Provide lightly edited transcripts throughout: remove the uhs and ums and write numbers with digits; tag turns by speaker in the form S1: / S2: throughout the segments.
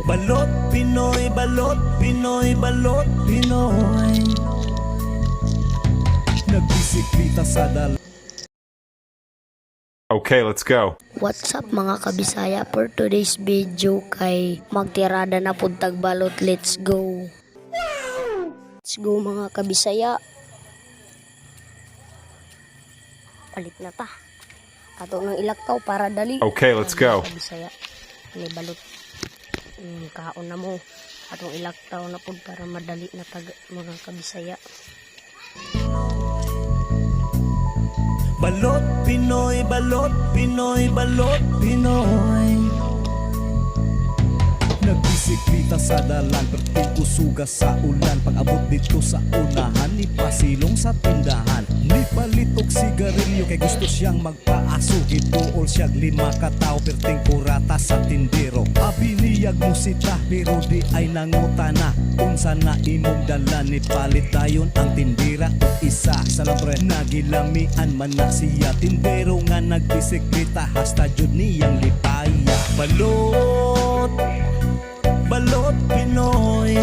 S1: Balot Pinoy, balot Pinoy, balot Pinoy. Nagbisiklita sa dal.
S2: Okay, let's go.
S3: What's up mga kabisaya, for today's video kay magtirada na pud tag balot. Let's go. Let's go mga kabisaya. Palit na ta. Ato nang ilakaw para dali.
S2: Okay, let's go.
S3: Mga kabisaya, ni balot. Kaon na mo. Atong ilakaw na pud para madali na tag mga kabisaya.
S1: Balot Pinoy, balot Pinoy, balot Pinoy. Nagbisiklita sa dalan, perting usuga sa ulan. Pag-abot dito sa unahan, ni pasilong sa tindahan. Ni palit og sigarilyo kay gusto siyang magpaaso. Gituol siyag 5 ka tao, perting kurata sa tindero. Abiniyag mo sita, pero di ay nangutana. Unsa na imong dalan, ni palit dayon ang tindira. Isa sa lambre, nagilamian man na siya. Tindero nga nagbisiklita, hasta jud niyang lipaya. Balot, balot Pinoy.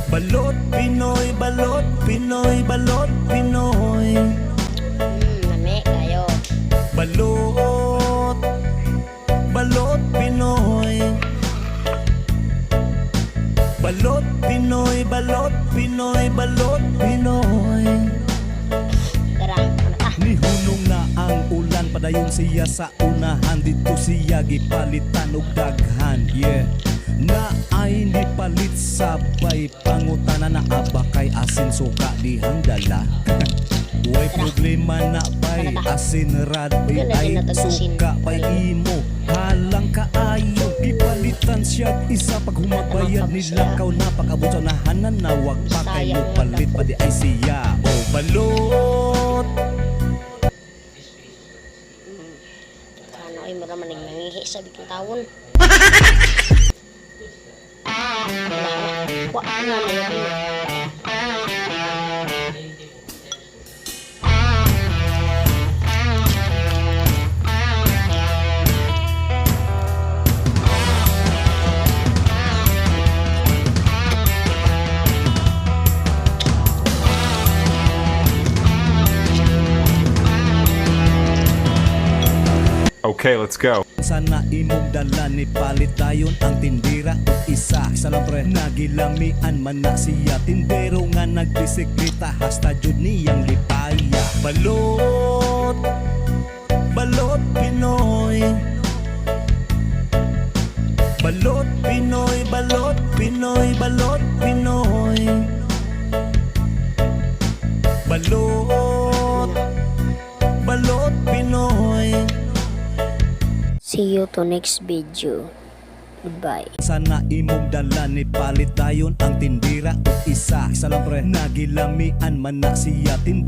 S1: Balot Pinoy, balot Pinoy, balot Pinoy.
S3: Nami kayo.
S1: Balot, balot Pinoy. Balot Pinoy, balot Pinoy, balot Pinoy.
S3: Garang ano ta?
S1: Nihunong na ang ulan, padayon siya sa unahan. Dito siya gipalitan og daghan, yeah. Na ay nipalit sabay pangutana na abakay asin suka dihang dala. Way problema na bay asin radbi ay suka bay imo halang kaayo. Gipalitan siya isa pag humagbayad nilakaw na pag-abot sa nahanan na wag pa kay mo palit pa di ay siya. Oh balot.
S3: Ano ay mura man nangihi sa bikin tawon. Wa na
S2: Okay, let's go.
S1: Sana imong dala ni palit dayon ang tindira. Isa sa lambre, nagilamian man na siya. Tindero nga nagbisiklita, hasta jud niyang lipaya. Balot, balot Pinoy. Balot Pinoy, balot Pinoy, balot Pinoy. Balot, balot Pinoy.
S3: See you to next video. Goodbye.
S1: Sana imong dala ni palit dayon ang tindira. Isa sa lambre, nagilamian man na siya. Tindera